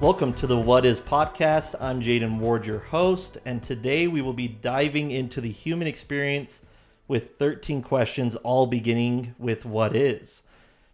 Welcome to the What Is podcast. I'm Jaden Ward, your host, and today we will be diving into the human experience with 13 questions, all beginning with what is.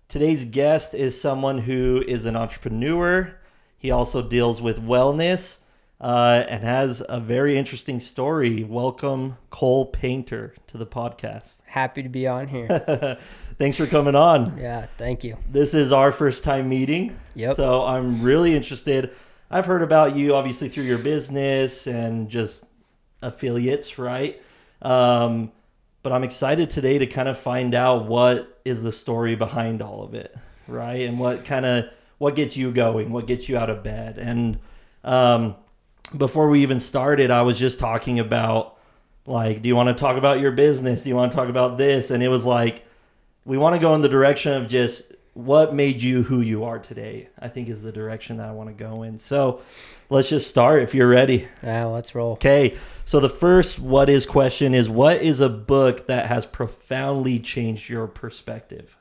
Today's guest is someone who is an entrepreneur. He also deals with wellness and has a very interesting story. Welcome, Cole Painter, to the podcast. Happy to be on here. Thanks for coming on. Yeah, thank you. This is our first time meeting. Yep. So I'm really interested. I've heard about you obviously through your business and just affiliates, right? But I'm excited today to kind of find out what is the story behind all of it, right? And what gets you going, what gets you out of bed. And before we even started, I was just talking about, like, do you want to talk about your business? Do you want to talk about this? And it was like, we want to go in the direction of just what made you who you are today, I think is the direction that I want to go in. So let's just start if you're ready. Yeah, let's roll. Okay. So the first what is question is, what is a book that has profoundly changed your perspective?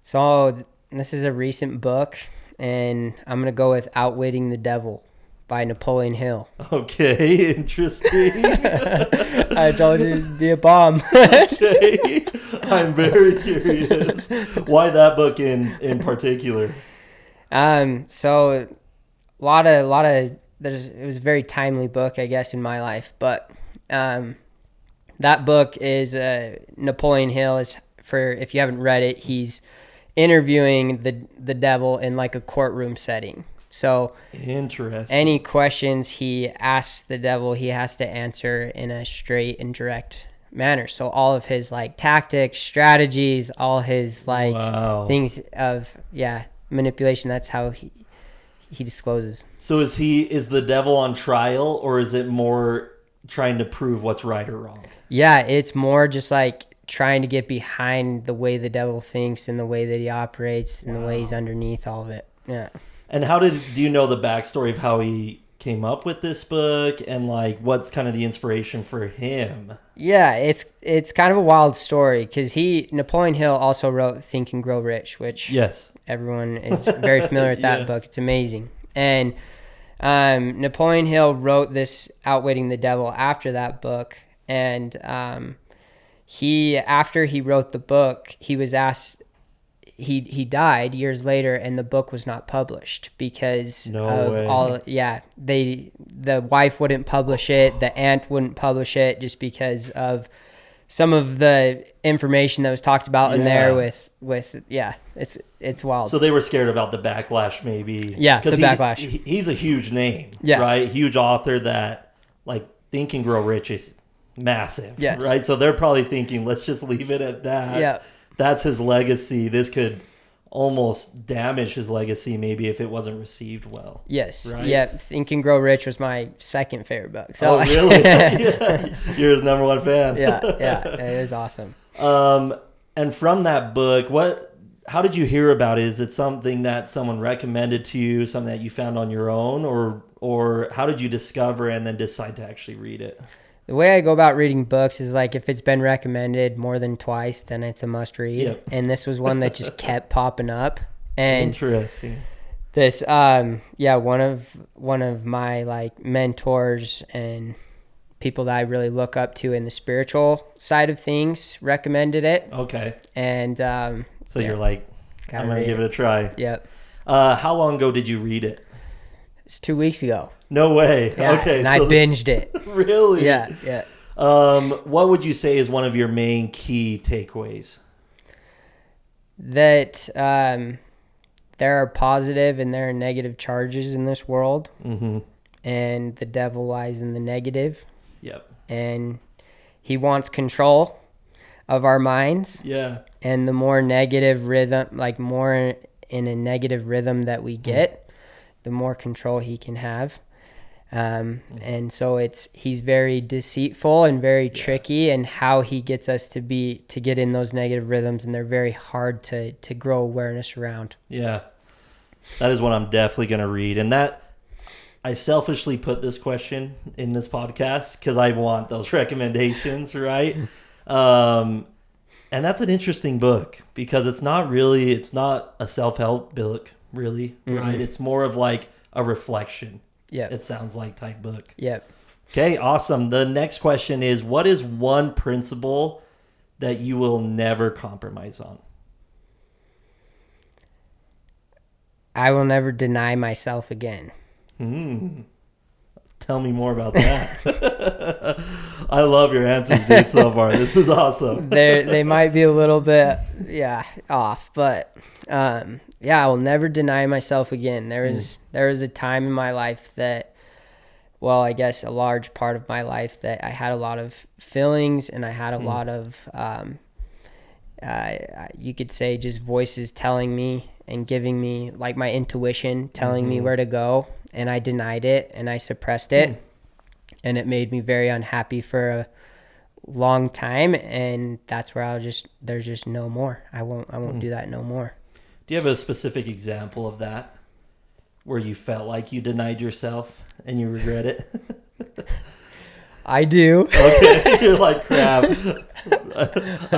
So this is a recent book, and I'm going to go with Outwitting the Devil by Napoleon Hill. Okay, interesting. I told you it'd be a bomb. Okay, I'm very curious. Why that book in particular? So a lot of it was a very timely book, I guess, in my life. But that book is Napoleon Hill is, for if you haven't read it, he's interviewing the devil in like a courtroom setting. So interesting. Any questions he asks the devil, he has to answer in a straight and direct manner. So all of his like tactics, strategies, all his like things of manipulation, that's how he discloses. So is the devil on trial, or is it more trying to prove what's right or wrong? Yeah, it's more just like trying to get behind the way the devil thinks and the way that he operates and the way he's underneath all of it. Yeah. And do you know the backstory of how he came up with this book, and like what's kind of the inspiration for him? Yeah, it's kind of a wild story because Napoleon Hill also wrote Think and Grow Rich, which yes, everyone is very familiar with that yes. book. It's amazing. And Napoleon Hill wrote this Outwitting the Devil after that book, and after he wrote the book, he was asked. He died years later, and the book was not published because the wife wouldn't publish it, the aunt wouldn't publish it, just because of some of the information that was talked about in there with it's wild. So they were scared about the backlash, maybe. Yeah, the backlash. He's a huge name, yeah, right? Huge author that like Think and Grow Rich is massive, yes, right? So they're probably thinking, let's just leave it at that. Yeah. That's his legacy. This could almost damage his legacy maybe if it wasn't received well. Yes. Right? Yeah. Think and Grow Rich was my second favorite book. So, really? Yeah. You're his number one fan. Yeah. It was awesome. And from that book, how did you hear about it? Is it something that someone recommended to you, something that you found on your own, or how did you discover and then decide to actually read it? The way I go about reading books is like if it's been recommended more than twice, then it's a must read. Yep. And this was one that just kept popping up. And interesting. This, one of my like mentors and people that I really look up to in the spiritual side of things recommended it. Okay. And so you're like, I'm gonna give it a try. Yep. How long ago did you read it? It's 2 weeks ago. No way. Yeah, okay. And I binged it. Really? Yeah. What would you say is one of your main key takeaways? That there are positive and there are negative charges in this world. Mm-hmm. And the devil lies in the negative. Yep. And he wants control of our minds. Yeah. And the more negative rhythm, like more in a negative rhythm that we get, the more control he can have. And so he's very deceitful and very tricky, and how he gets us to get in those negative rhythms, and they're very hard to grow awareness around. Yeah. That is what I'm definitely going to read. And that I selfishly put this question in this podcast because I want those recommendations, right? And that's an interesting book because it's not a self-help book, really, right? It's more of like a reflection. Yep. It sounds like type book. Yep. Okay, awesome. The next question is, what is one principle that you will never compromise on? I will never deny myself again. Tell me more about that. I love your answers, dude, so far. This is awesome. They might be a little bit, off, but I will never deny myself again. There was a time in my life that, well, I guess a large part of my life that I had a lot of feelings, and I had a lot of, you could say, just voices telling me and giving me, like, my intuition telling me where to go, and I denied it and I suppressed it, and it made me very unhappy for a long time, and that's where there's just no more. I won't do that no more. Do you have a specific example of that where you felt like you denied yourself and you regret it? I do. Okay, you're like, crap. I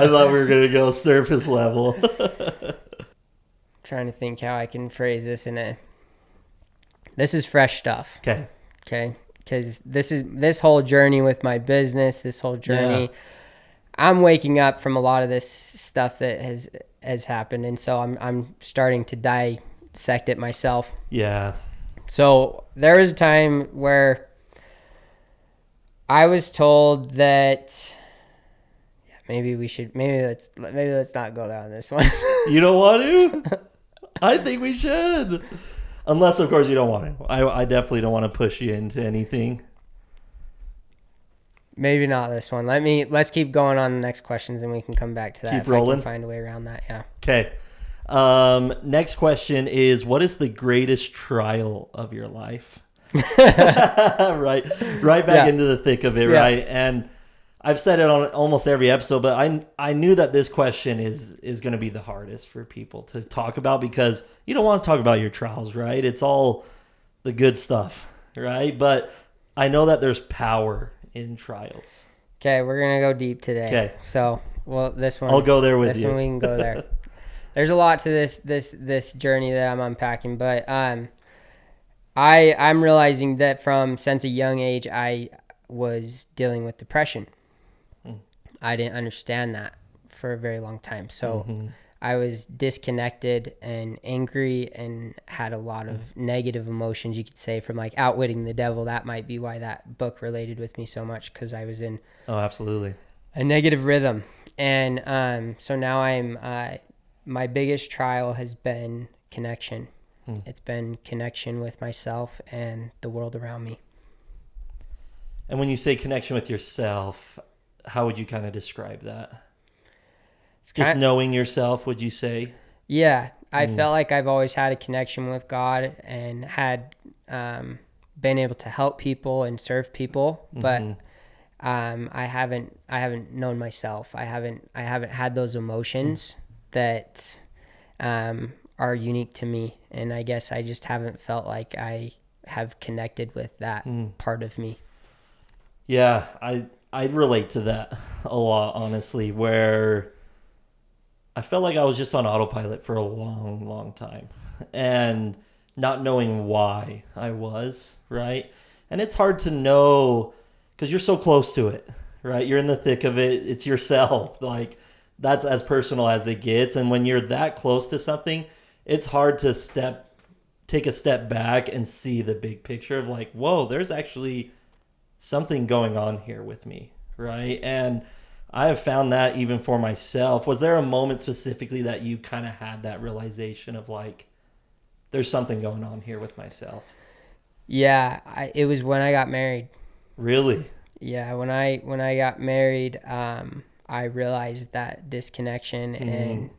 thought we were going to go surface level. Trying to think how I can phrase this this is fresh stuff. Okay. Because this whole journey with my business, this whole journey, I'm waking up from a lot of this stuff that has happened, and so I'm starting to dissect it myself. Yeah. So there was a time where I was told that maybe let's not go there on this one. You don't want to? I think we should. Unless, of course, you don't want to. I definitely don't want to push you into anything. Maybe not this one. Let's keep going on the next questions, and we can come back to that. Keep rolling. I can find a way around that. Yeah. Okay. Next question is, what is the greatest trial of your life? right back into the thick of it, right? And I've said it on almost every episode, but I knew that this question is going to be the hardest for people to talk about, because you don't want to talk about your trials, right? It's all the good stuff, right? But I know that there's power in trials. Okay, we're going to go deep today. Okay. So, well, this one... I'll go there with you. This one we can go there. There's a lot to this journey that I'm unpacking, but I'm realizing that since a young age, I was dealing with depression. I didn't understand that for a very long time. So I was disconnected and angry and had a lot of negative emotions, you could say, from like outwitting the devil. That might be why that book related with me so much, because I was in absolutely a negative rhythm. And so now my biggest trial has been connection. It's been connection with myself and the world around me. And when you say connection with yourself, how would you kind of describe that? Just knowing yourself, would you say? Yeah, I felt like I've always had a connection with God and had been able to help people and serve people, but I haven't known myself. I haven't had those emotions that are unique to me, and I guess I just haven't felt like I have connected with that part of me. Yeah, I relate to that a lot, honestly, where I felt like I was just on autopilot for a long, long time and not knowing why I was, right? And it's hard to know because you're so close to it, right? You're in the thick of it. It's yourself. Like, that's as personal as it gets. And when you're that close to something, it's hard to take a step back and see the big picture of like, whoa, there's actually something going on here with me, right? And I have found that even for myself. Was there a moment specifically that you kind of had that realization of like, there's something going on here with myself? Yeah, it was when I got married. Really? Yeah, when I got married, I realized that disconnection, and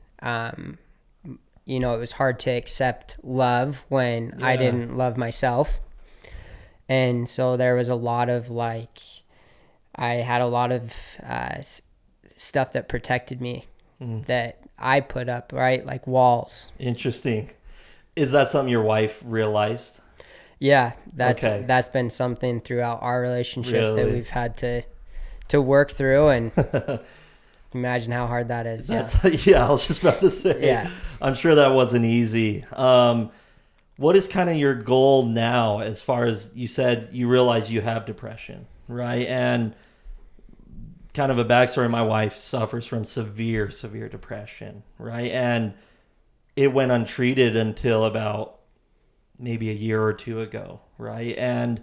it was hard to accept love when I didn't love myself. And so there was a lot of I had a lot of stuff that protected me that I put up, right? Like walls. Interesting. Is that something your wife realized? Yeah, that's been something throughout our relationship that we've had to work through, and imagine how hard that is. I was just about to say. Yeah. I'm sure that wasn't easy. what is kind of your goal now, as far as you said you realize you have depression, right? And kind of a backstory, my wife suffers from severe depression, right? And it went untreated until about maybe a year or two ago, right? And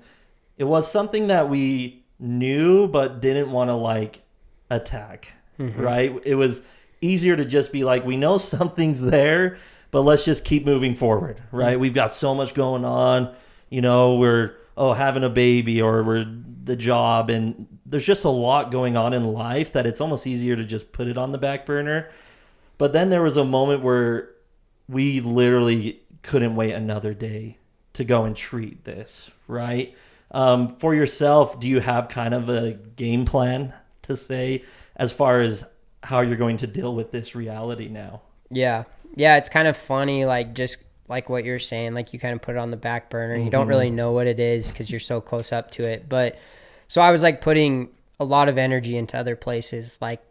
it was something that we knew but didn't want to like attack, right? It was easier to just be like, we know something's there, but let's just keep moving forward, right? We've got so much going on, we're having a baby, or we're the job, and there's just a lot going on in life that it's almost easier to just put it on the back burner. But then there was a moment where we literally couldn't wait another day to go and treat this, right? For yourself, do you have kind of a game plan to say as far as how you're going to deal with this reality now? Yeah. It's kind of funny, like just like what you're saying, like you kind of put it on the back burner. You don't really know what it is because you're so close up to it. But so I was like putting a lot of energy into other places, like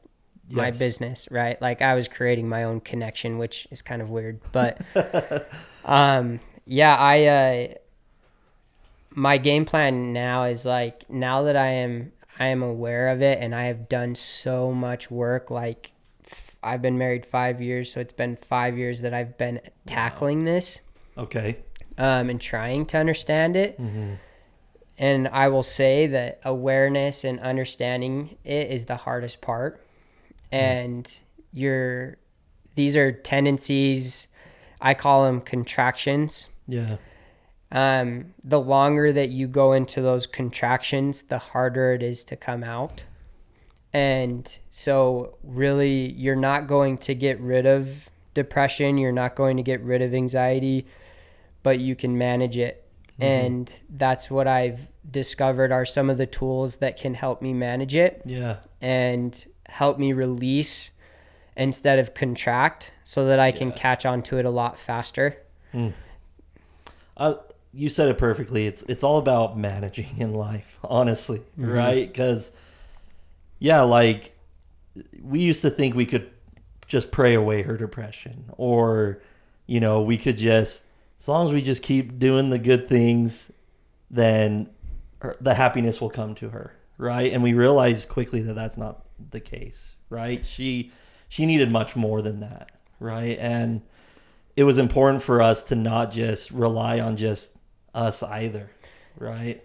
my business, right? Like I was creating my own connection, which is kind of weird. But my game plan now is like, now that I am aware of it, and I have done so much work. Like I've been married 5 years, so it's been 5 years that I've been tackling this. Okay. And trying to understand it. And I will say that awareness and understanding it is the hardest part. And these are tendencies, I call them contractions. Yeah. The longer that you go into those contractions, the harder it is to come out. And so really, you're not going to get rid of depression. You're not going to get rid of anxiety, but you can manage it. And that's what I've discovered are some of the tools that can help me manage it. Yeah. And help me release instead of contract, so that I can catch on to it a lot faster. You said it perfectly. It's all about managing in life, honestly, right? Because, like we used to think we could just pray away her depression, or, we could just, as long as we just keep doing the good things, then the happiness will come to her, right? And we realized quickly that that's not the case, right? She needed much more than that, right? And it was important for us to not just rely on just us either, right?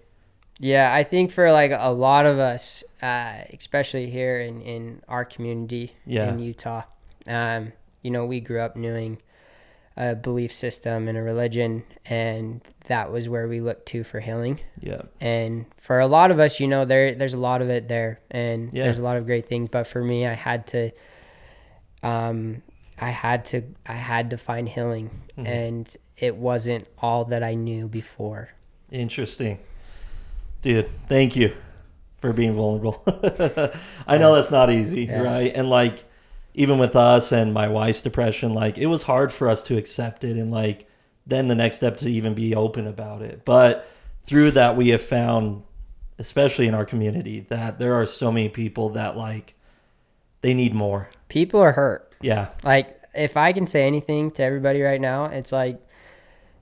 Yeah, I think for like a lot of us, especially here in our community in Utah, we grew up knowing a belief system and a religion, and that was where we looked to for healing. Yeah. And for a lot of us, there's a lot of it there, and there's a lot of great things. But for me, I had to find healing, and it wasn't all that I knew before. Interesting. Dude, thank you for being vulnerable. I know that's not easy, right? And like, even with us and my wife's depression, like it was hard for us to accept it, and like then the next step to even be open about it. But through that, we have found, especially in our community, that there are so many people that like they need more. People are hurt. Yeah. Like if I can say anything to everybody right now, it's like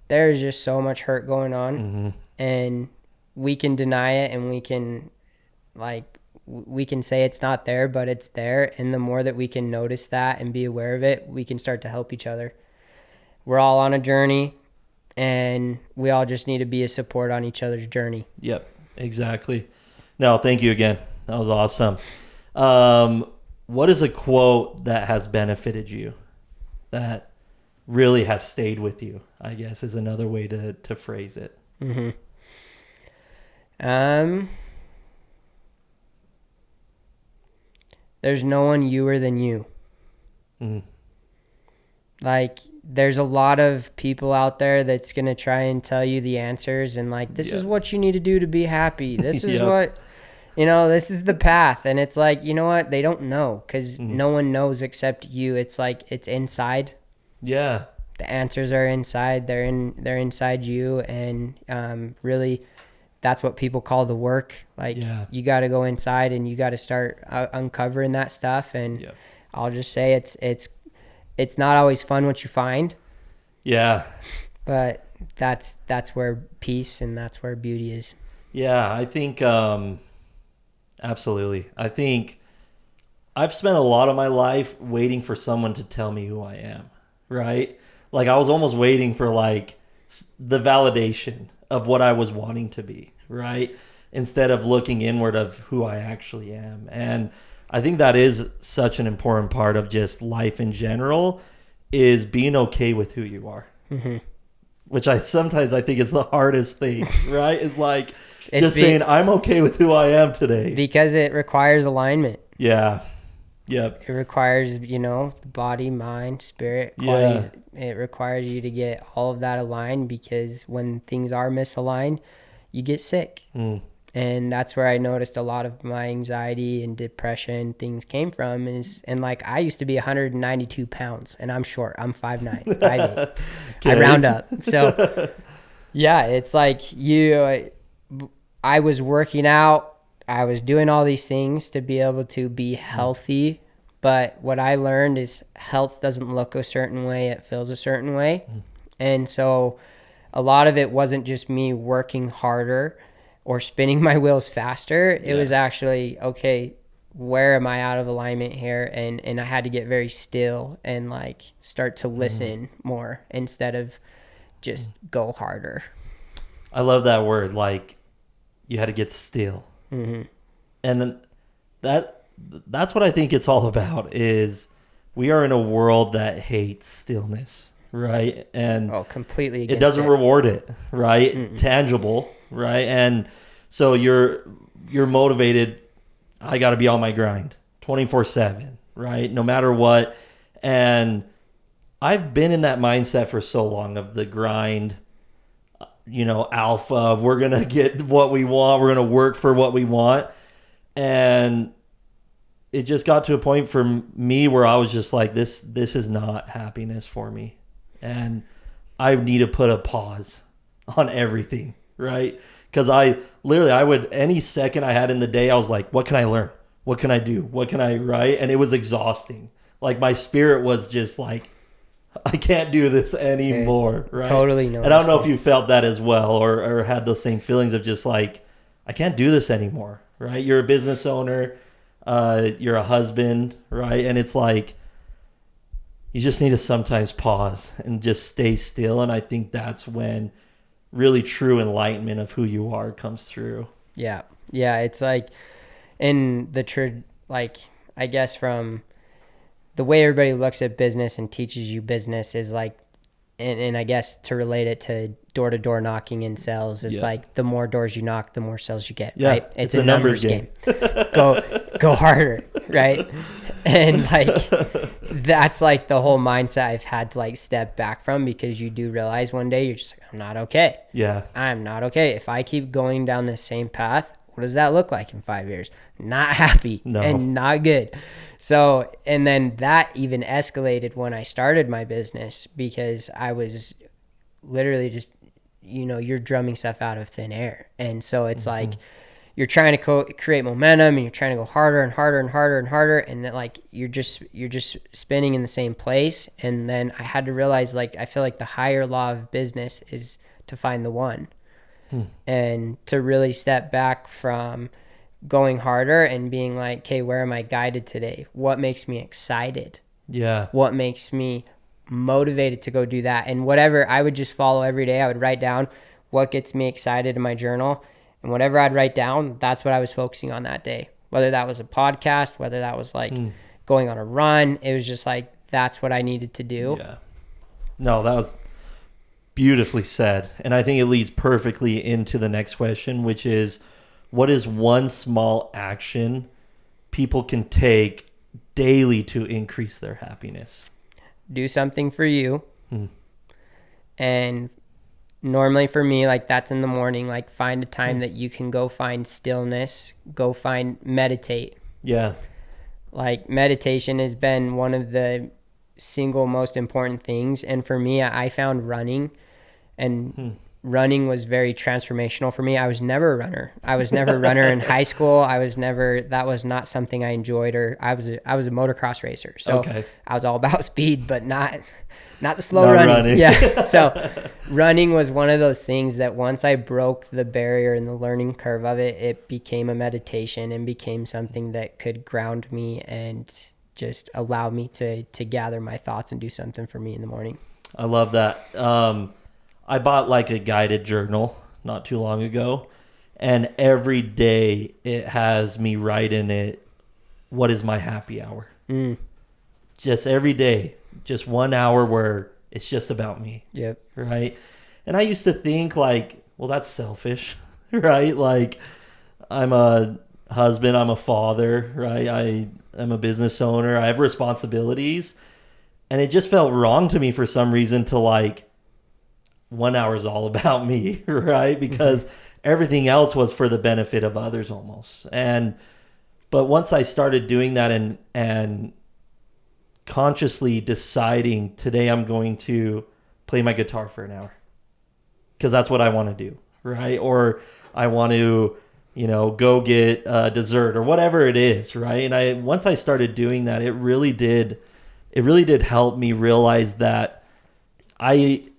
there's just so much hurt going on, and we can deny it, and we can say it's not there, but it's there. And the more that we can notice that and be aware of it, we can start to help each other. We're all on a journey, and we all just need to be a support on each other's journey. Yep, exactly. No, thank you again. That was awesome. What is a quote that has benefited you, that really has stayed with you, I guess is another way to phrase it? There's no one youer than you. Like there's a lot of people out there that's going to try and tell you the answers, and like, this is what you need to do to be happy. This is what, this is the path. And it's like, you know what? They don't know, because no one knows except you. It's like, it's inside. Yeah. The answers are inside. They're inside you. And really, that's what people call the work. Like you got to go inside, and you got to start uncovering that stuff. And I'll just say it's not always fun what you find. Yeah. But that's where peace and that's where beauty is. Yeah, I think absolutely. I think I've spent a lot of my life waiting for someone to tell me who I am, right? Like I was almost waiting for like the validation of what I was wanting to be, right? Instead of looking inward of who I actually am. And I think that is such an important part of just life in general, is being okay with who you are. Mm-hmm. Which I sometimes I think is the hardest thing, right? It's like saying I'm okay with who I am today. Because it requires alignment. Yeah. Yep. It requires, body, mind, spirit, qualities. Yeah. It requires you to get all of that aligned, because when things are misaligned, you get sick. Mm. And that's where I noticed a lot of my anxiety and depression things came from and like I used to be 192 pounds and I'm short. I'm 5'9", 5'8". Okay. I round up. So yeah, it's like I was working out. I was doing all these things to be able to be healthy. But what I learned is health doesn't look a certain way. It feels a certain way. And so a lot of it wasn't just me working harder or spinning my wheels faster. It was actually, okay, where am I out of alignment here? And I had to get very still and like start to listen more instead of just go harder. I love that word. Like you had to get still. Mm-hmm. And that's what I think it's all about, is we are in a world that hates stillness, right? And completely it doesn't reward it, right? Mm-mm. Tangible, right? And so you're motivated. I got to be on my grind 24/7, right? No matter what. And I've been in that mindset for so long of the grind, alpha. We're going to get what we want. We're going to work for what we want. And it just got to a point for me where I was just like, this is not happiness for me. And I need to put a pause on everything, right? Because I would, any second I had in the day, I was like, what can I learn? What can I do? What can I write? And it was exhausting. Like my spirit was just like, I can't do this anymore, right? Totally. No. And I don't know if you felt that as well, or had those same feelings of just like, I can't do this anymore, right? You're a business owner, you're a husband, right? And it's like, you just need to sometimes pause and just stay still. And I think that's when really true enlightenment of who you are comes through. Yeah. Yeah. It's like in I guess from the way everybody looks at business and teaches you business is like, and I guess to relate it to door-to-door knocking in sales, it's like the more doors you knock, the more sales you get, right? It's a numbers game. Go harder, right? And like that's like the whole mindset I've had to like step back from, because you do realize one day you're just like, I'm not okay. Yeah. I'm not okay. If I keep going down this same path, what does that look like in 5 years? Not happy. No. And not good. So, and then that even escalated when I started my business, because I was literally just, you're drumming stuff out of thin air. And so it's like, you're trying to create momentum and you're trying to go harder and harder and harder and harder. And then like, you're just spinning in the same place. And then I had to realize, like, I feel like the higher law of business is to find the one. And to really step back from going harder and being like, okay, where am I guided today? What makes me excited? Yeah. What makes me motivated to go do that? And whatever I would just follow every day, I would write down what gets me excited in my journal. And whatever I'd write down, that's what I was focusing on that day. Whether that was a podcast, whether that was like going on a run, it was just like, that's what I needed to do. Yeah. No, that was beautifully said. And I think it leads perfectly into the next question, which is, what is one small action people can take daily to increase their happiness? Do something for you. And normally for me, like that's in the morning, like find a time that you can go find stillness, go find meditate. Yeah. Like meditation has been one of the single most important things. And for me, I found running and running was very transformational for me. I was never a runner. I was never a runner in high school. That was not something I enjoyed, or I was a motocross racer. So I was all about speed, but not the slow running. Yeah. So running was one of those things that once I broke the barrier and the learning curve of it, it became a meditation and became something that could ground me and just allow me to gather my thoughts and do something for me in the morning. I love that. I bought like a guided journal not too long ago, and every day it has me write in it, what is my happy hour? Just every day, just 1 hour where it's just about me. Yep. Right. And I used to think like, well, that's selfish, right? Like, I'm a husband, I'm a father, right? I'm a business owner, I have responsibilities. And it just felt wrong to me for some reason to like, 1 hour is all about me, right? Because everything else was for the benefit of others almost. But once I started doing that and consciously deciding today I'm going to play my guitar for an hour because that's what I want to do, right? Or I want to, go get dessert or whatever it is, right? And once I started doing that, it really did help me realize that I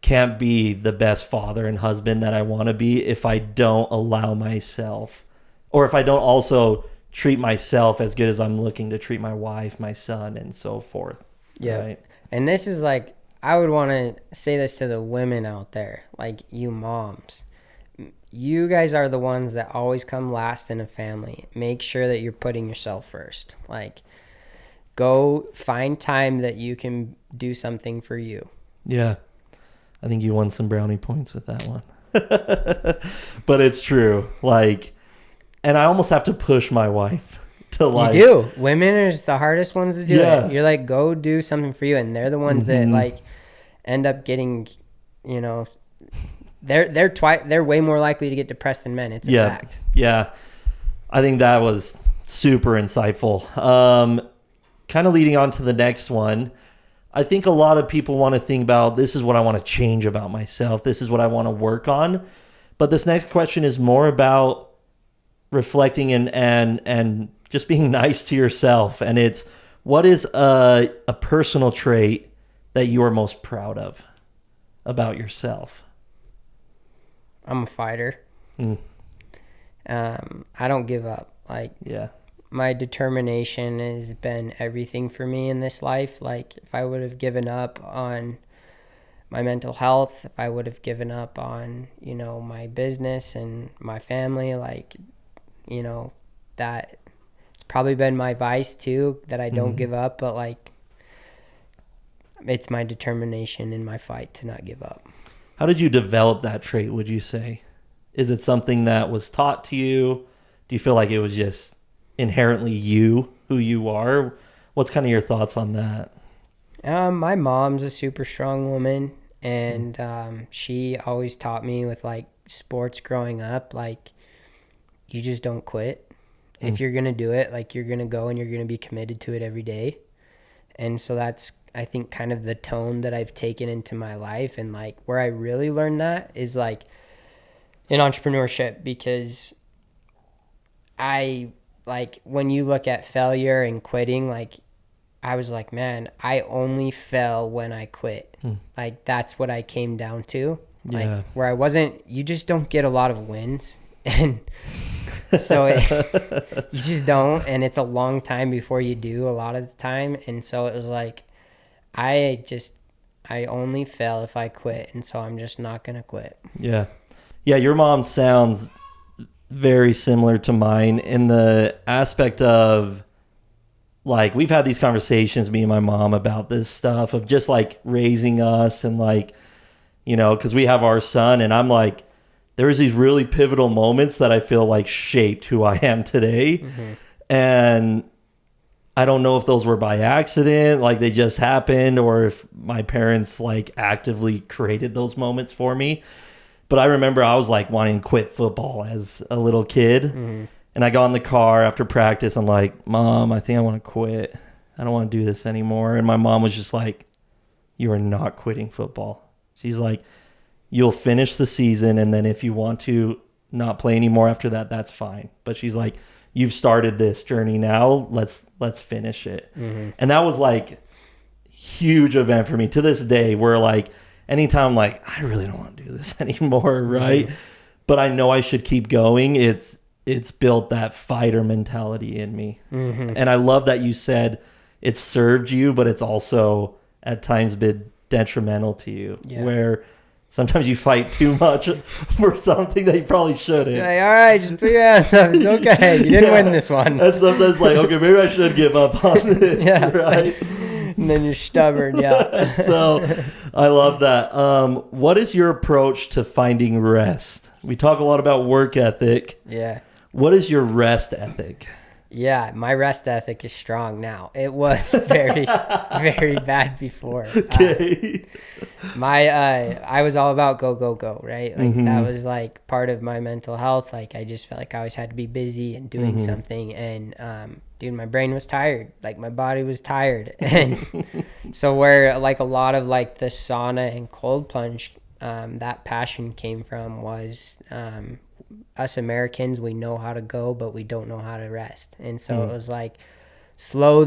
can't be the best father and husband that I want to be if I don't allow myself, or if I don't also treat myself as good as I'm looking to treat my wife, my son, and so forth. Yeah. Right? And this is like, I would want to say this to the women out there, like you moms. You guys are the ones that always come last in a family. Make sure that you're putting yourself first. Like, go find time that you can do something for you. Yeah. I think you won some brownie points with that one. But it's true. Like, and I almost have to push my wife to like. You do. Women are the hardest ones to do it. You're like, go do something for you. And they're the ones that like end up getting, they're way more likely to get depressed than men. It's a fact. Yeah. I think that was super insightful. Kind of leading on to the next one. I think a lot of people want to think about, this is what I want to change about myself. This is what I want to work on. But this next question is more about reflecting and just being nice to yourself. And it's, what is a personal trait that you are most proud of about yourself? I'm a fighter. I don't give up. Like, my determination has been everything for me in this life. Like, if I would have given up on my mental health, if I would have given up on, my business and my family, like, that it's probably been my vice too, that I don't give up, but like, it's my determination in my fight to not give up. How did you develop that trait, would you say? Is it something that was taught to you? Do you feel like it was just inherently you, who you are? What's kind of your thoughts on that? My mom's a super strong woman, and she always taught me with like sports growing up, like, you just don't quit. If you're going to do it, like, you're going to go and you're going to be committed to it every day. And so that's, I think, kind of the tone that I've taken into my life. And like, where I really learned that is like in entrepreneurship, because when you look at failure and quitting, like, I was like, man, I only fell when I quit. Like, that's what I came down to. Like, where I wasn't, you just don't get a lot of wins. And so you just don't. And it's a long time before you do a lot of the time. And so it was like, I only fail if I quit. And so I'm just not going to quit. Yeah. Yeah. Your mom sounds very similar to mine in the aspect of, like, we've had these conversations, me and my mom, about this stuff of just like raising us and like, because we have our son, and I'm like, there was these really pivotal moments that I feel like shaped who I am today. And I don't know if those were by accident, like they just happened, or if my parents like actively created those moments for me. But I remember I was like wanting to quit football as a little kid. And I got in the car after practice. I'm like, Mom, I think I want to quit. I don't want to do this anymore. And my mom was just like, you are not quitting football. She's like, you'll finish the season, and then if you want to not play anymore after that, that's fine. But she's like, you've started this journey now. Let's finish it. Mm-hmm. And that was like huge event for me to this day, where like anytime I'm like, I really don't want to do this anymore, right? Mm-hmm. But I know I should keep going. It's built that fighter mentality in me. Mm-hmm. And I love that you said it served you, but it's also at times been detrimental to you, where sometimes you fight too much for something that you probably shouldn't. You're like, all right, just put your hands up. It's okay. You didn't win this one. And sometimes like, okay, maybe I should give up on this, right? And then you're stubborn, So I love that. What is your approach to finding rest? We talk a lot about work ethic. Yeah. What is your rest ethic? Yeah, my rest ethic is strong now. It was very, very bad before. Okay. I was all about go, go, go, right? Like that was like part of my mental health. Like I just felt like I always had to be busy and doing something. And dude, my brain was tired. Like my body was tired. And so where like a lot of like the sauna and cold plunge, that passion came from was us Americans, we know how to go, but we don't know how to rest. And so it was like, slow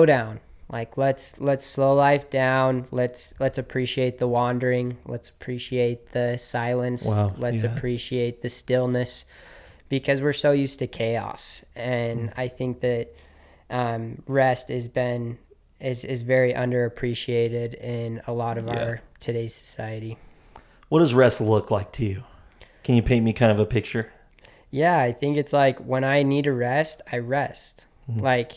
down. Like let's slow life down. Let's appreciate the wandering. Let's appreciate the silence. Wow, let's appreciate the stillness, because we're so used to chaos. And I think that rest is very underappreciated in a lot of our today's society. What does rest look like to you? Can you paint me kind of a picture? Yeah, I think it's like when I need to rest, I rest. Like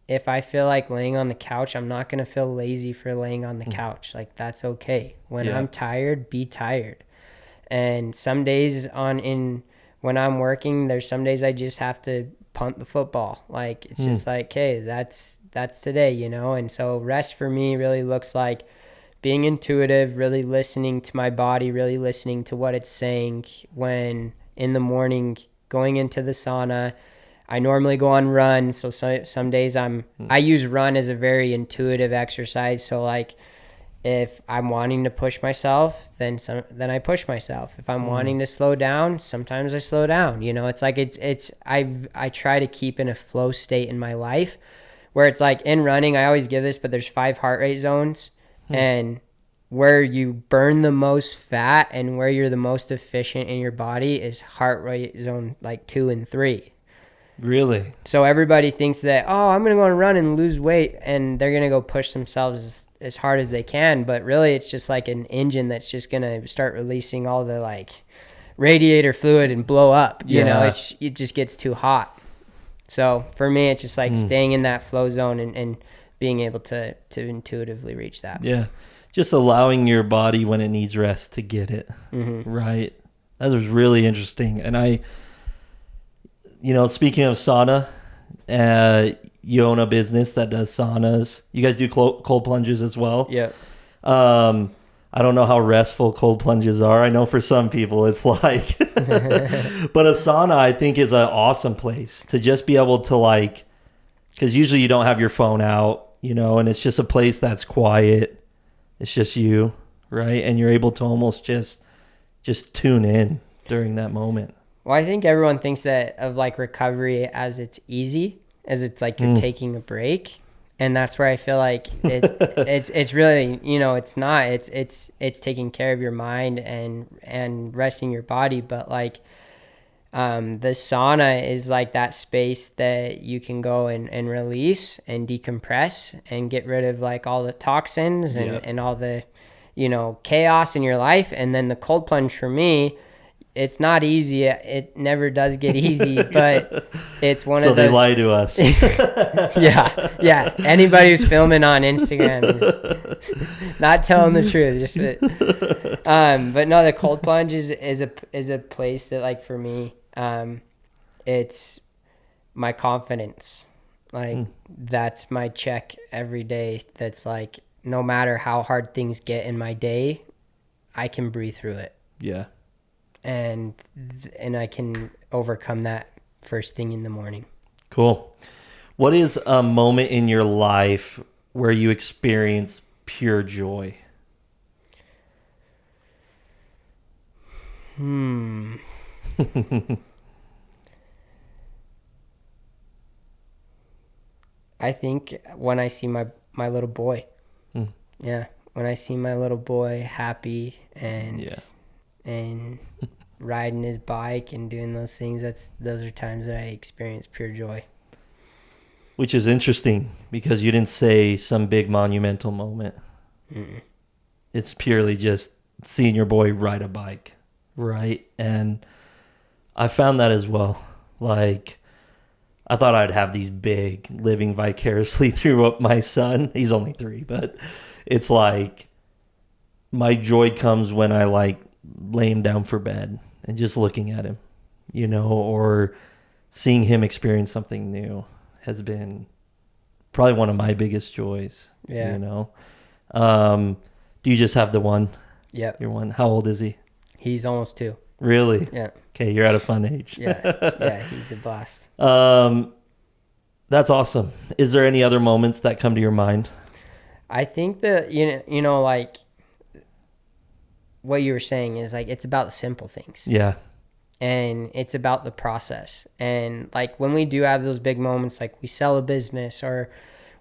if I feel like laying on the couch, I'm not going to feel lazy for laying on the couch. Like that's okay. When I'm tired, be tired. And some days when I'm working, there's some days I just have to punt the football. Like it's just like, hey, that's today, you know? And so rest for me really looks like being intuitive, really listening to my body, really listening to what it's saying. When in the morning, going into the sauna, I normally go on run. So some days I use run as a very intuitive exercise. So like if I'm wanting to push myself, then I push myself. If I'm wanting to slow down, sometimes I slow down. You know, it's like I try to keep in a flow state in my life, where it's like in running, I always give this, but there's 5 heart rate zones. And where you burn the most fat and where you're the most efficient in your body is heart rate zone like 2 and 3. Really? So everybody thinks that, oh, I'm going to go and run and lose weight, and they're going to go push themselves as hard as they can. But really, it's just like an engine that's just going to start releasing all the like radiator fluid and blow up. You know, it just gets too hot. So for me, it's just like staying in that flow zone and being able to intuitively reach that. Yeah. Just allowing your body when it needs rest to get it. Right. That was really interesting. And speaking of sauna, you own a business that does saunas. You guys do cold plunges as well. Yeah. I don't know how restful cold plunges are. I know for some people it's like, but a sauna I think is an awesome place to just be able to like, because usually you don't have your phone out, and it's just a place that's quiet. It's just you, right? And you're able to almost just tune in during that moment. Well, I think everyone thinks that of like recovery as it's easy, as it's like you're taking a break. And that's where I feel like it's really, it's not, it's taking care of your mind and resting your body. But like, the sauna is like that space that you can go and release and decompress and get rid of like all the toxins and all the, chaos in your life. And then the cold plunge for me, it's not easy. It never does get easy, but it's one of those. So they lie to us. Yeah. Anybody who's filming on Instagram is not telling the truth. But no, the cold plunge is a place that, like, for me, it's my confidence. Like that's my check every day. That's like, no matter how hard things get in my day, I can breathe through it. Yeah. And I can overcome that first thing in the morning. Cool. What is a moment in your life where you experience pure joy? I think when I see my little boy. Yeah, when I see my little boy happy and riding his bike and doing those things, those are times that I experience pure joy. Which is interesting because you didn't say some big monumental moment. Mm-mm. It's purely just seeing your boy ride a bike, right? And I found that as well. Like, I thought I'd have these big living vicariously through my son. He's only 3, but it's like my joy comes when I like lay him down for bed and just looking at him, or seeing him experience something new has been probably one of my biggest joys. Yeah. Do you just have the one? Yep. Your one. How old is he? He's almost 2. Really? Yeah. Okay, you're at a fun age. Yeah, he's a blast. That's awesome. Is there any other moments that come to your mind? I think that, like what you were saying is like, it's about the simple things. Yeah. And it's about the process. And like when we do have those big moments, like we sell a business or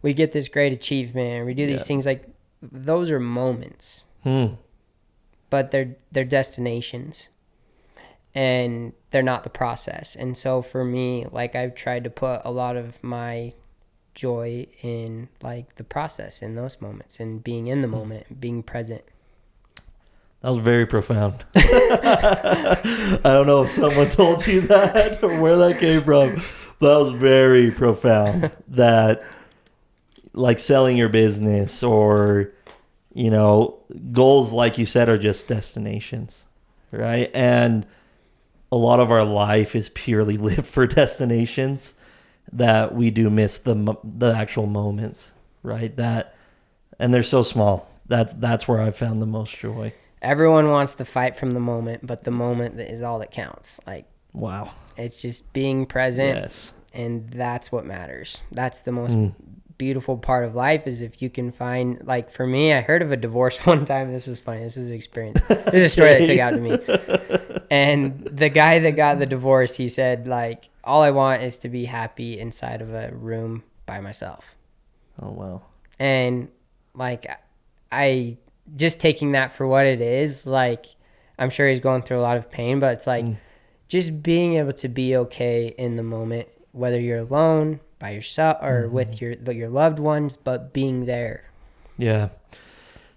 we get this great achievement or we do these things, like those are moments. But they're destinations. And they're not the process. And so for me, like I've tried to put a lot of my joy in like the process in those moments and being in the moment, being present. That was very profound. I don't know if someone told you that or where that came from. But that was very profound. That like selling your business or, goals, like you said, are just destinations, right? And a lot of our life is purely lived for destinations that we do miss the actual moments, right? And they're so small. That's where I found the most joy. Everyone wants to fight from the moment, but the moment is all that counts. Like, wow. It's just being present. Yes. And that's what matters. That's the most beautiful part of life is if you can find, like for me, I heard of a divorce one time. This was funny. This was an experience. This is a story that took out to me. And the guy that got the divorce, he said, like, all I want is to be happy inside of a room by myself. Oh, wow. And like, I just taking that for what it is, like, I'm sure he's going through a lot of pain, but it's like just being able to be okay in the moment, whether you're alone, by yourself, or with your loved ones, but being there. Yeah.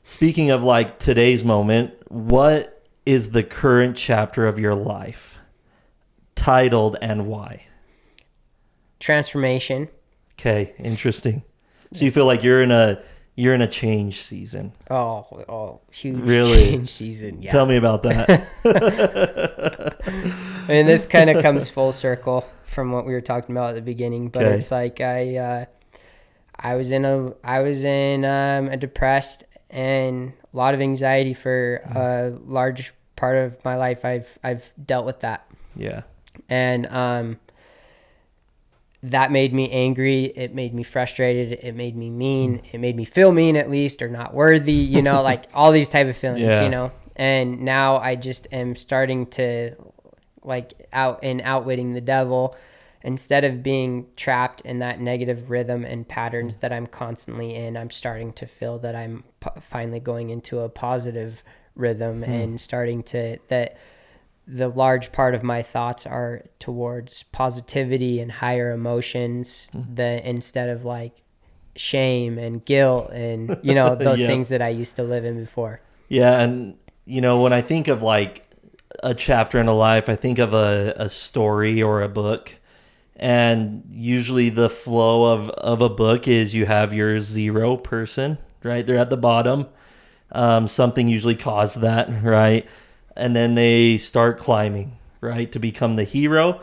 Speaking of like today's moment, what is the current chapter of your life titled and why? Transformation. Okay, interesting. So you feel like you're in a change season. Oh, huge change season. Yeah. Tell me about that. I mean, this kind of comes full circle from what we were talking about at the beginning, but it's like I was in a depressed and a lot of anxiety for a large part of my life. I've dealt with that. Yeah. And that made me angry. It made me frustrated. It made me mean. It made me feel mean, at least, or not worthy, like all these type of feelings, And now I just am starting to like outwitting the devil. Instead of being trapped in that negative rhythm and patterns that I'm constantly in, I'm starting to feel that I'm finally going into a positive rhythm and starting to, that the large part of my thoughts are towards positivity and higher emotions that instead of like shame and guilt and, those things that I used to live in before. Yeah. And, when I think of like a chapter in a life, I think of a story or a book. And usually the flow of a book is you have your 0 person, right? They're at the bottom. Something usually caused that, right? And then they start climbing, right, to become the hero.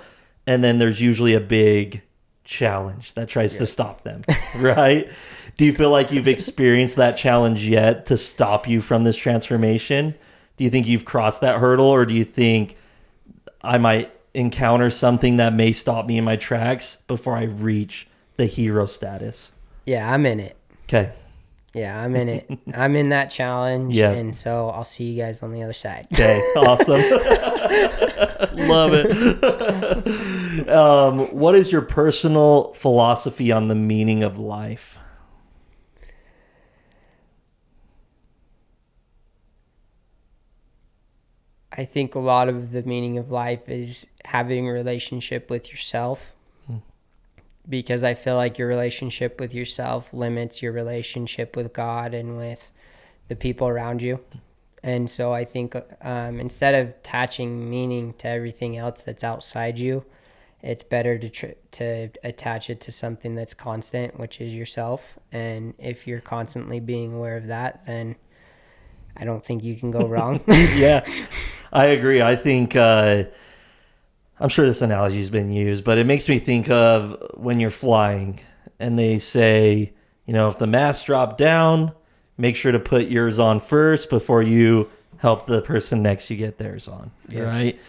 And then there's usually a big challenge that tries to stop them, right? Do you feel like you've experienced that challenge yet to stop you from this transformation? Do you think you've crossed that hurdle, or do you think I might encounter something that may stop me in my tracks before I reach the hero status? Yeah, I'm in it. Okay. Yeah, I'm in it. I'm in that challenge. Yeah. And so I'll see you guys on the other side. Okay, awesome. Love it. What is your personal philosophy on the meaning of life? I think a lot of the meaning of life is having a relationship with yourself, because I feel like your relationship with yourself limits your relationship with God and with the people around you. And so I think instead of attaching meaning to everything else that's outside you, it's better to attach it to something that's constant, which is yourself. And if you're constantly being aware of that, then I don't think you can go wrong. Yeah, I agree. I think, I'm sure this analogy has been used, but it makes me think of when you're flying and they say, if the mask dropped down, make sure to put yours on first before you help the person next you get theirs on. Yeah. Right.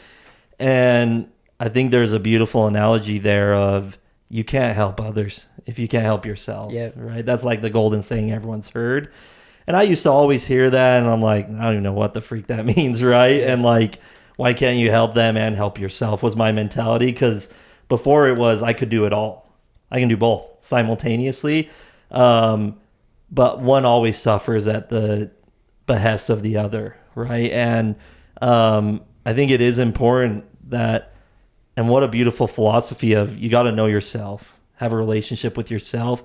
And I think there's a beautiful analogy there of you can't help others if you can't help yourself. Yep. Right. That's like the golden saying everyone's heard. And I used to always hear that, and I'm like, I don't even know what the freak that means, right? And like, why can't you help them and help yourself was my mentality, because before it was I could do it all. I can do both simultaneously, but one always suffers at the behest of the other, right? And I think it is important that, and what a beautiful philosophy of you got to know yourself, have a relationship with yourself,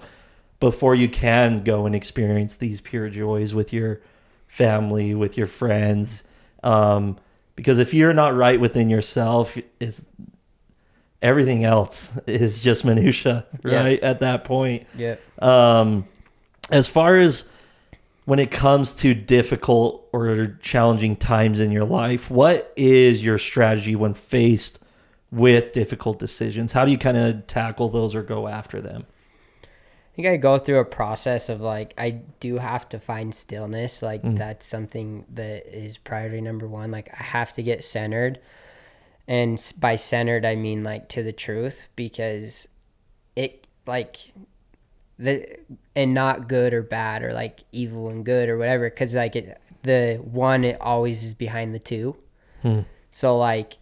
before you can go and experience these pure joys with your family, with your friends. Because if you're not right within yourself, everything else is just minutia, right? Yeah. At that point. Yeah. As far as when it comes to difficult or challenging times in your life, what is your strategy when faced with difficult decisions? How do you kind of tackle those or go after them? I think I go through a process of like, I do have to find stillness. Like that's something that is priority number one. Like I have to get centered, and by centered, I mean like to the truth, because it like and not good or bad or like evil and good or whatever. Cause like it always is behind the two. So like,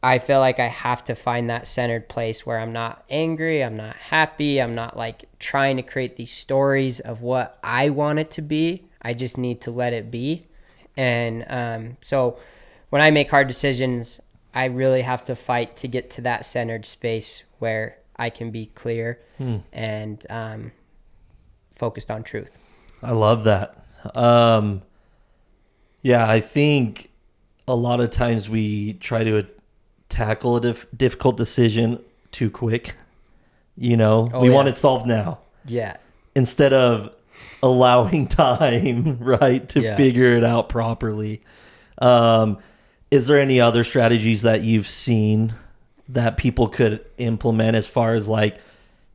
I feel like I have to find that centered place where I'm not angry, I'm not happy, I'm not like trying to create these stories of what I want it to be. I just need to let it be. And so when I make hard decisions, I really have to fight to get to that centered space where I can be clear and focused on truth. I love that. Yeah, I think a lot of times we try to tackle a difficult decision too quick. We want it solved now. Yeah. Instead of allowing time, right, to figure it out properly. Is there any other strategies that you've seen that people could implement as far as like,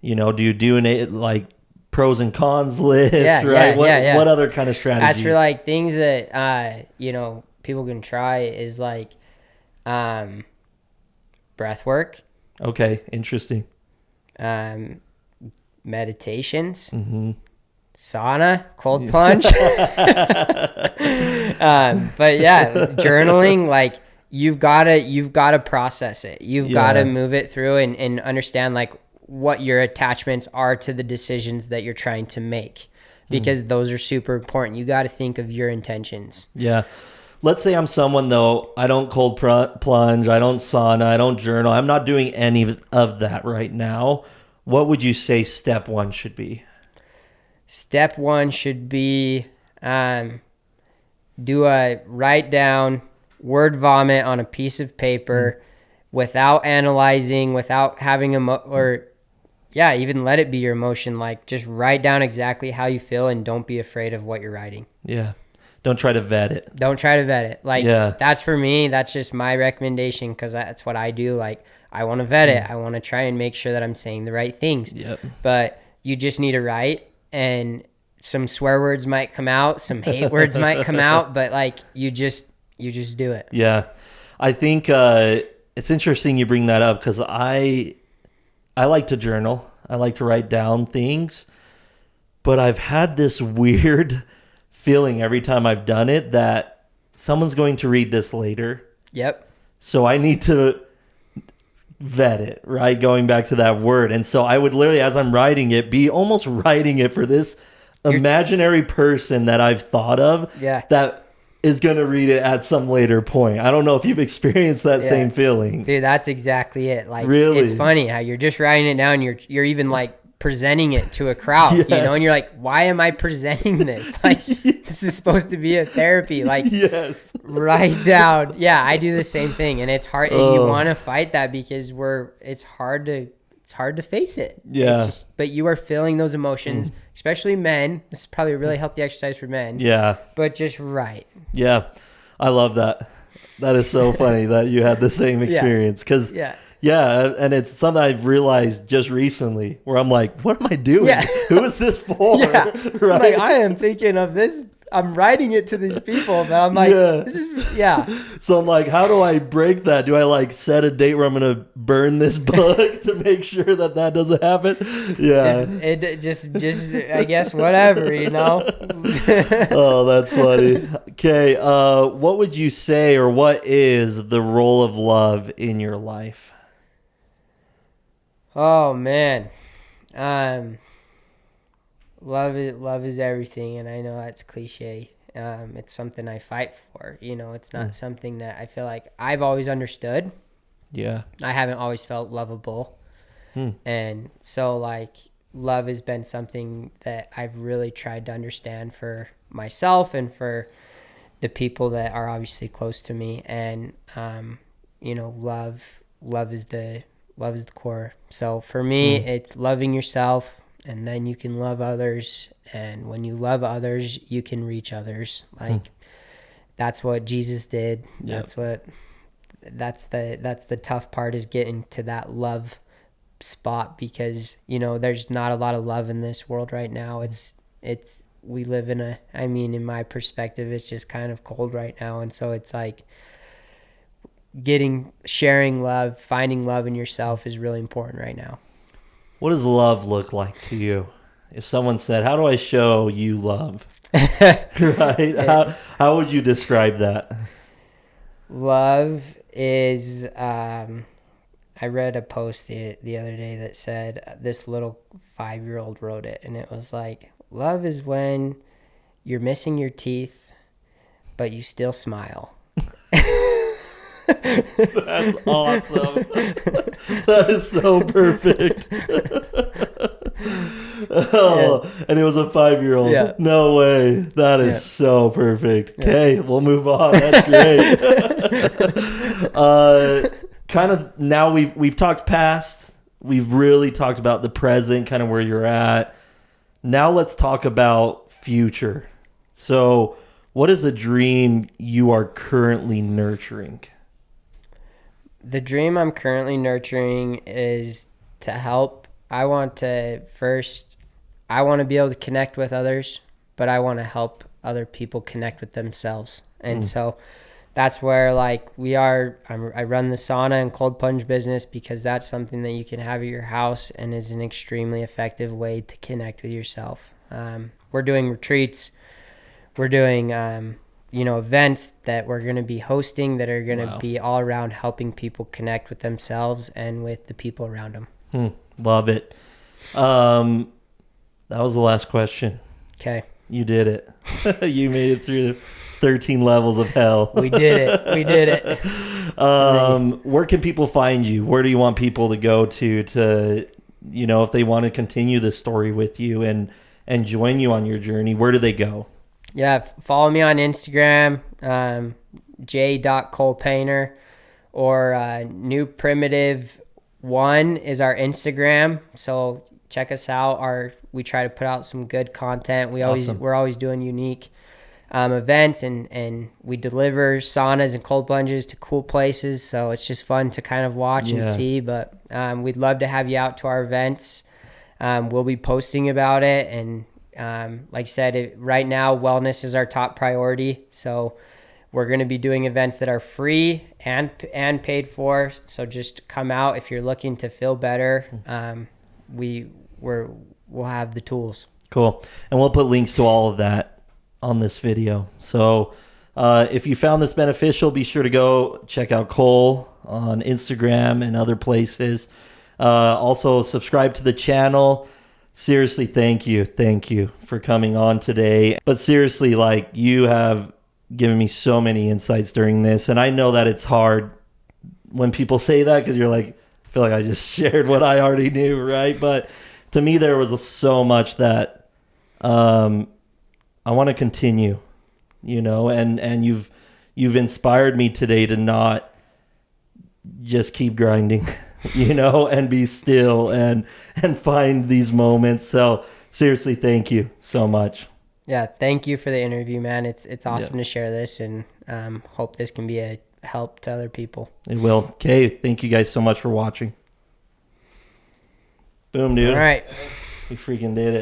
do you do like pros and cons list, right? What other kind of strategies? As for like things that, people can try is like, breath work. Okay, interesting. Meditations. Sauna, cold plunge. But yeah, journaling, like you've got to process it. You've got to move it through and understand like what your attachments are to the decisions that you're trying to make, because those are super important. You got to think of your intentions. Yeah. Let's say I'm someone, though, I don't cold plunge, I don't sauna, I don't journal. I'm not doing any of that right now. What would you say step one should be? Step one should be do a write down, word vomit on a piece of paper without analyzing, without having even let it be your emotion. Like just write down exactly how you feel and don't be afraid of what you're writing. Yeah. Don't try to vet it. Like, that's for me. That's just my recommendation, because that's what I do. Like, I want to vet it. I want to try and make sure that I'm saying the right things. Yep. But you just need to write, and some swear words might come out, some hate words might come out, but like you just do it. Yeah. I think it's interesting you bring that up, because I like to journal. I like to write down things. But I've had this weird feeling every time I've done it that someone's going to read this later. Yep. So I need to vet it, right? Going back to that word. And so I would literally, as I'm writing it, be almost writing it for this imaginary person that I've thought of that is going to read it at some later point. I don't know if you've experienced that same feeling. Dude, that's exactly it. Like, really? It's funny how you're just writing it down. You're even like presenting it to a crowd, you know, and you're like, why am I presenting this? Like, this is supposed to be a therapy. Like, write down. Yeah, I do the same thing. And it's hard. And you want to fight that because it's hard to face it. Yeah. But you are feeling those emotions, especially men. This is probably a really healthy exercise for men. Yeah. But just write. Yeah. I love that. That is so funny that you had the same experience. Because yeah, and it's something I've realized just recently where I'm like, what am I doing? Yeah. Who is this for? Right? Like, I am thinking of this. I'm writing it to these people, but I'm like, this is, So I'm like, how do I break that? Do I like set a date where I'm going to burn this book to make sure that doesn't happen? Yeah. Just, I guess, whatever, you know? Oh, that's funny. Okay. What would you say, or what is the role of love in your life? Oh, man. Love is everything, and I know that's cliche. It's something I fight for. You know, it's not something that I feel like I've always understood. Yeah. I haven't always felt lovable. And so, like, love has been something that I've really tried to understand for myself and for the people that are obviously close to me. And, you know, love is the core. So for me, it's loving yourself, and then you can love others. And when you love others, you can reach others. Like, that's what Jesus did. Yep. That's the tough part, is getting to that love spot, because, you know, there's not a lot of love in this world right now. We live in my perspective, it's just kind of cold right now. And so it's like sharing love, finding love in yourself is really important right now. What does love look like to you? If someone said, how do I show you love? Right? How would you describe that? Love is, I read a post the other day that said, this little 5-year-old wrote it, and it was like, love is when you're missing your teeth, but you still smile. That's awesome. That is so perfect. And it was a 5-year-old. Yeah. No way. That is so perfect. Okay, we'll move on. That's great. Kind of now we've talked past. We've really talked about the present, kind of where you're at. Now let's talk about future. So, what is a dream you are currently nurturing? The dream I'm currently nurturing is to help. I want to be able to connect with others, but I want to help other people connect with themselves. And so that's where, like, I run the sauna and cold plunge business, because that's something that you can have at your house and is an extremely effective way to connect with yourself. We're doing retreats. We're doing, events that we're going to be hosting that are going to be all around helping people connect with themselves and with the people around them. Love it. That was the last question. Okay. You did it. You made it through the 13 levels of hell. We did it. Where can people find you? Where do you want people to go to, if they want to continue this story with you and join you on your journey, where do they go? Yeah, follow me on Instagram, j.colepainter, or New Primitive 1 is our Instagram. So check us out. We try to put out some good content. We're always doing unique events, and we deliver saunas and cold plunges to cool places. So it's just fun to kind of watch and see. But we'd love to have you out to our events. We'll be posting about it, and like I said, right now, wellness is our top priority. So we're going to be doing events that are free and paid for. So just come out if you're looking to feel better. We'll have the tools. Cool. And we'll put links to all of that on this video. So if you found this beneficial, be sure to go check out Cole on Instagram and other places. Also, subscribe to the channel. Seriously, thank you. Thank you for coming on today. But seriously, like, you have given me so many insights during this. And I know that it's hard when people say that because you're like, I feel like I just shared what I already knew, right? But to me, there was so much that I want to continue, and you've inspired me today to not just keep grinding, and be still and find these moments. So seriously, thank you so much. Yeah, thank you for the interview, man. It's awesome to share this, and hope this can be a help to other people. It will. Okay, thank you guys so much for watching. Boom, dude. All right. We freaking did it.